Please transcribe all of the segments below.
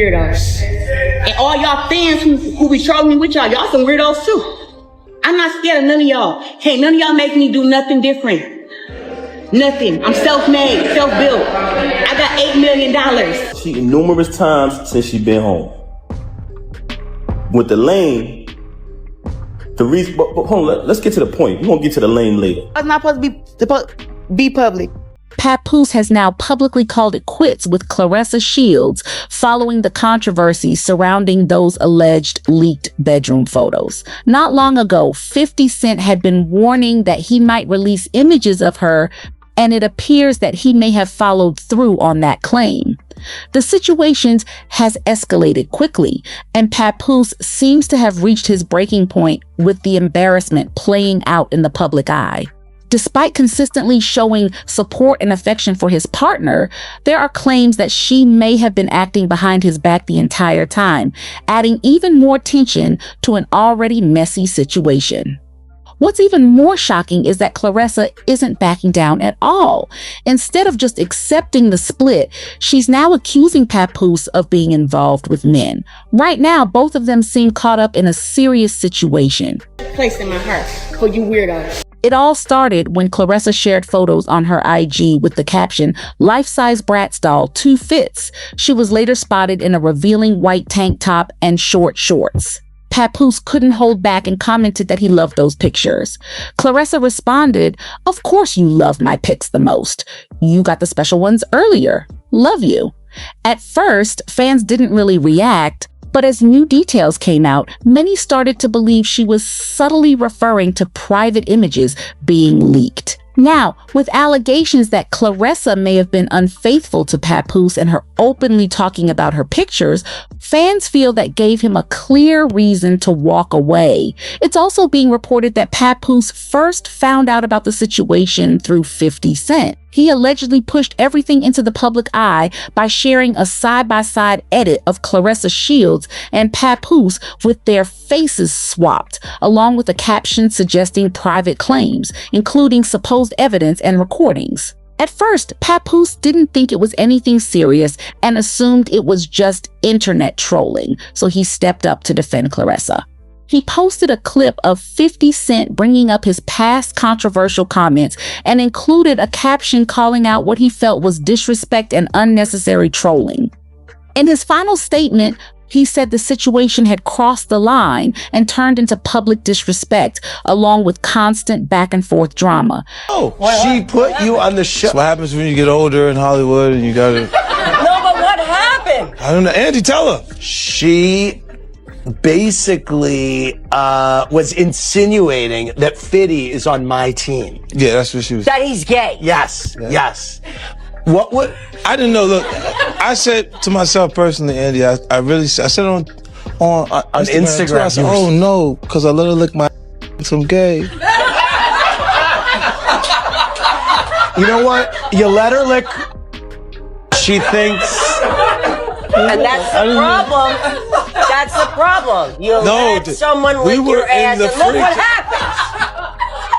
Weirdos. And all y'all fans who be trolling me with y'all some weirdos too. I'm not scared of none of y'all. Can't none of y'all make me do nothing different. Nothing. I'm self-made, self-built. I got $8 million. Cheating numerous times since she been home. With the lane, the reason, but hold on, let's get to the point. We're gonna get to the lane later. It's not supposed to be public. Papoose has now publicly called it quits with Claressa Shields following the controversy surrounding those alleged leaked bedroom photos. Not long ago, 50 Cent had been warning that he might release images of her, and it appears that he may have followed through on that claim. The situation has escalated quickly, and Papoose seems to have reached his breaking point with the embarrassment playing out in the public eye. Despite consistently showing support and affection for his partner, there are claims that she may have been acting behind his back the entire time, adding even more tension to an already messy situation. What's even more shocking is that Claressa isn't backing down at all. Instead of just accepting the split, she's now accusing Papoose of being involved with men. Right now, both of them seem caught up in a serious situation. Place in my heart for you weirdos. It all started when Claressa shared photos on her IG with the caption, "Life-size Bratz doll, 2 fits." She was later spotted in a revealing white tank top and short shorts. Papoose couldn't hold back and commented that he loved those pictures. Claressa responded, "Of course you love my pics the most. You got the special ones earlier. Love you." At first, fans didn't really react, but as new details came out, many started to believe she was subtly referring to private images being leaked. Now, with allegations that Claressa may have been unfaithful to Papoose and her openly talking about her pictures, fans feel that gave him a clear reason to walk away. It's also being reported that Papoose first found out about the situation through 50 Cent. He allegedly pushed everything into the public eye by sharing a side-by-side edit of Claressa Shields and Papoose with their faces swapped, along with a caption suggesting private claims, including supposed evidence and recordings. At first, Papoose didn't think it was anything serious and assumed it was just internet trolling, so he stepped up to defend Claressa. He posted a clip of 50 Cent bringing up his past controversial comments and included a caption calling out what he felt was disrespect and unnecessary trolling. In his final statement, he said the situation had crossed the line and turned into public disrespect, along with constant back and forth drama. Oh, she put you on the show. That's what happens when you get older in Hollywood and you gotta... No, but what happened? I don't know. Andy, tell her. She basically was insinuating that Fiddy is on my team. Yeah, that's what she was. That he's gay. Yes, Yeah. yes. What? I didn't know. Look, I said to myself personally, Andy, I said on Instagram too, I said, oh no, because I let her lick my I'm gay. You know what? You let her lick. She thinks. And that's the problem. That's the problem. You let someone lick your ass and look what happens.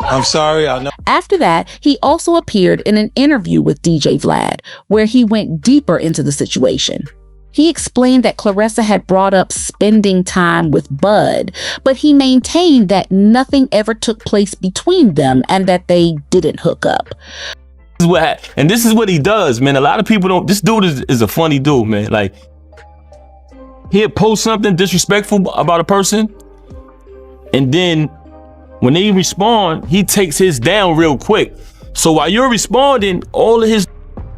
I'm sorry, I know. After that, he also appeared in an interview with DJ Vlad, where he went deeper into the situation. He explained that Claressa had brought up spending time with Bud, but he maintained that nothing ever took place between them and that they didn't hook up. And this is what he does, man. A lot of people don't. This dude is a funny dude, man. Like, he'll post something disrespectful about a person, and then when they respond, he takes his down real quick. So while you're responding, all of his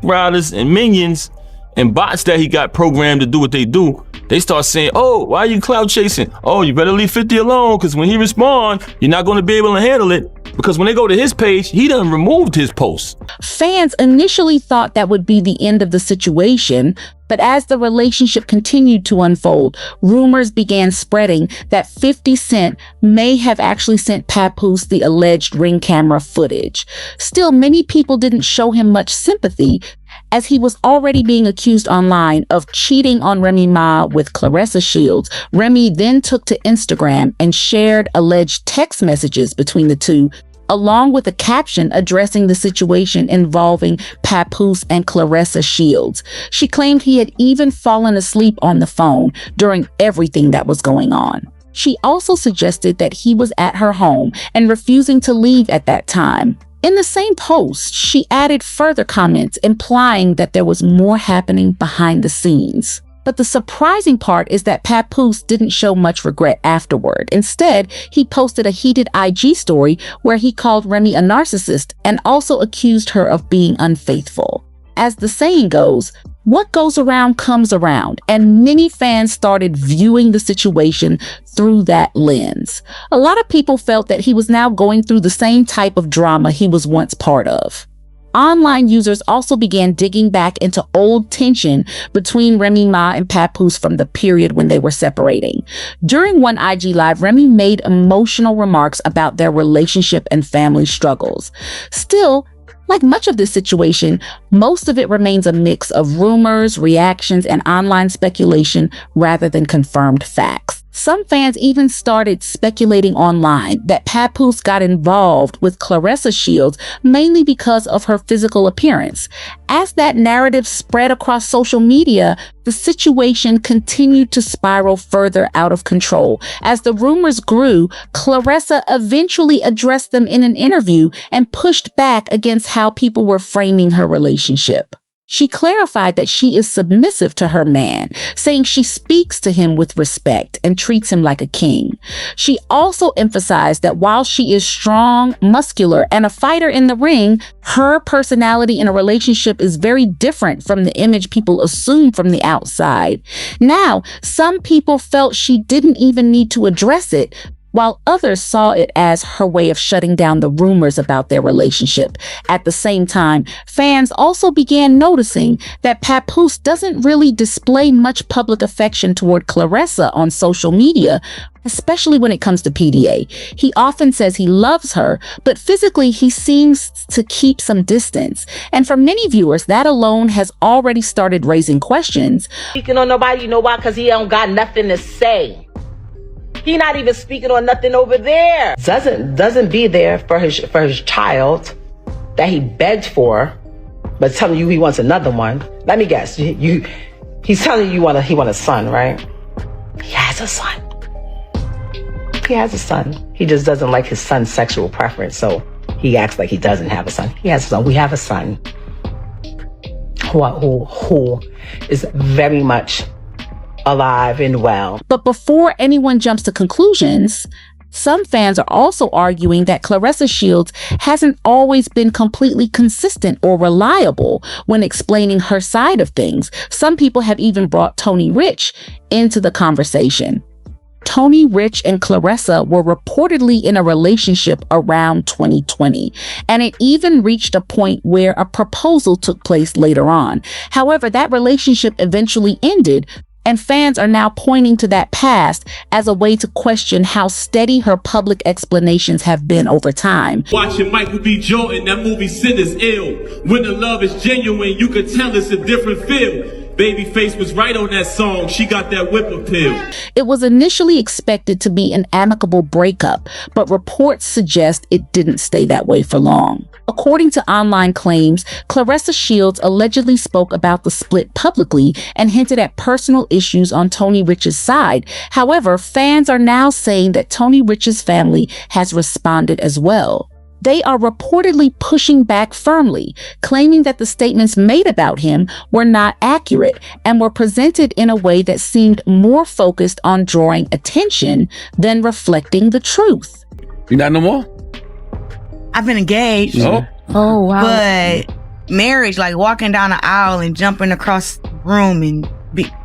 riders and minions and bots that he got programmed to do what they do, they start saying, oh, why are you cloud chasing? Oh, you better leave 50 alone, because when he responds, you're not going to be able to handle it. Because when they go to his page, he done removed his post. Fans initially thought that would be the end of the situation, but as the relationship continued to unfold, rumors began spreading that 50 Cent may have actually sent Papoose the alleged ring camera footage. Still, many people didn't show him much sympathy, as he was already being accused online of cheating on Remy Ma with Claressa Shields. Remy then took to Instagram and shared alleged text messages between the two, along with a caption addressing the situation involving Papoose and Claressa Shields. She claimed he had even fallen asleep on the phone during everything that was going on. She also suggested that he was at her home and refusing to leave at that time. In the same post, she added further comments implying that there was more happening behind the scenes. But the surprising part is that Papoose didn't show much regret afterward. Instead, he posted a heated IG story where he called Remy a narcissist and also accused her of being unfaithful. As the saying goes, what goes around comes around, and many fans started viewing the situation through that lens. A lot of people felt that he was now going through the same type of drama he was once part of. Online users also began digging back into old tension between Remy Ma and Papoose from the period when they were separating. During one IG Live, Remy made emotional remarks about their relationship and family struggles. Still, like much of this situation, most of it remains a mix of rumors, reactions, and online speculation rather than confirmed facts. Some fans even started speculating online that Papoose got involved with Claressa Shields mainly because of her physical appearance. As that narrative spread across social media, the situation continued to spiral further out of control. As the rumors grew, Claressa eventually addressed them in an interview and pushed back against how people were framing her relationship. She clarified that she is submissive to her man, saying she speaks to him with respect and treats him like a king. She also emphasized that while she is strong, muscular, and a fighter in the ring, her personality in a relationship is very different from the image people assume from the outside. Now, some people felt she didn't even need to address it, while others saw it as her way of shutting down the rumors about their relationship. At the same time, fans also began noticing that Papoose doesn't really display much public affection toward Claressa on social media, especially when it comes to PDA. He often says he loves her, but physically he seems to keep some distance. And for many viewers, that alone has already started raising questions. Speaking on nobody, you know why? Because he don't got nothing to say. He not even speaking on nothing over there. Doesn't be there for his child that he begged for, but telling you he wants another one. Let me guess. He's telling you he want a son, right? He has a son. He has a son. He just doesn't like his son's sexual preference, so he acts like he doesn't have a son. He has a son. We have a son who is very much alive and well. But before anyone jumps to conclusions, some fans are also arguing that Claressa Shields hasn't always been completely consistent or reliable when explaining her side of things. Some people have even brought Tony Rich into the conversation. Tony Rich and Claressa were reportedly in a relationship around 2020, and it even reached a point where a proposal took place later on. However, that relationship eventually ended, and fans are now pointing to that past as a way to question how steady her public explanations have been over time. Watching Michael B. Jordan, that movie Sin is ill. When the love is genuine, you could tell it's a different feel. Babyface was right on that song. She got that whip appeal. It was initially expected to be an amicable breakup, but reports suggest it didn't stay that way for long. According to online claims, Claressa Shields allegedly spoke about the split publicly and hinted at personal issues on Tony Rich's side. However, fans are now saying that Tony Rich's family has responded as well. They are reportedly pushing back firmly, claiming that the statements made about him were not accurate and were presented in a way that seemed more focused on drawing attention than reflecting the truth. You not no more? I've been engaged. Oh, wow. But marriage, like walking down the aisle and jumping across the room and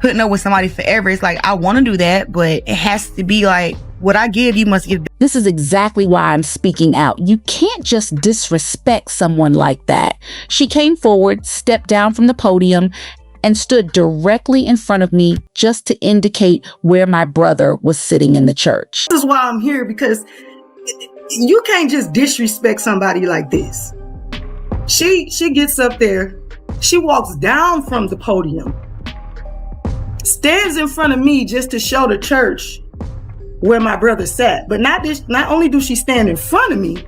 putting up with somebody forever, it's like, I want to do that, but it has to be like, what I give, you must give. This is exactly why I'm speaking out. You can't just disrespect someone like that. She came forward, stepped down from the podium, and stood directly in front of me just to indicate where my brother was sitting in the church. This is why I'm here, because you can't just disrespect somebody like this. She gets up there, she walks down from the podium, stands in front of me just to show the church where my brother sat. But not only do she stand in front of me,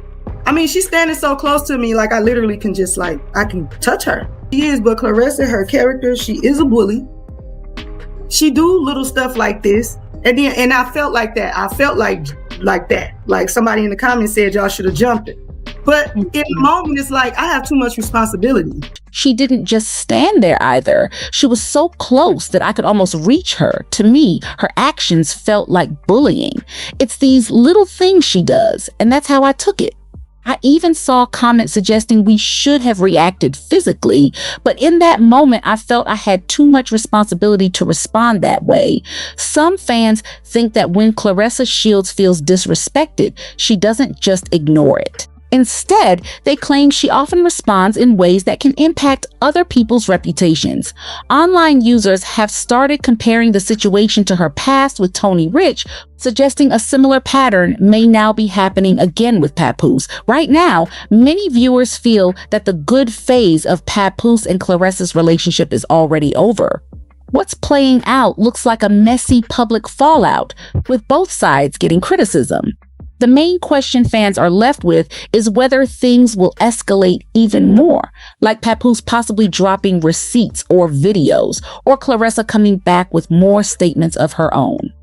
I mean, she's standing so close to me, like I literally can just I can touch her. She is, but Clarissa, her character, she is a bully. She do little stuff like this. And I felt like that. I felt like that. Like somebody in the comments said y'all should have jumped it. But in the moment, it's like I have too much responsibility. She didn't just stand there either. She was so close that I could almost reach her. To me, her actions felt like bullying. It's these little things she does, and that's how I took it. I even saw comments suggesting we should have reacted physically, but in that moment, I felt I had too much responsibility to respond that way. Some fans think that when Claressa Shields feels disrespected, she doesn't just ignore it. Instead, they claim she often responds in ways that can impact other people's reputations. Online users have started comparing the situation to her past with Tony Rich, suggesting a similar pattern may now be happening again with Papoose. Right now, many viewers feel that the good phase of Papoose and Claressa's relationship is already over. What's playing out looks like a messy public fallout, with both sides getting criticism. The main question fans are left with is whether things will escalate even more, like Papoose possibly dropping receipts or videos, or Claressa coming back with more statements of her own.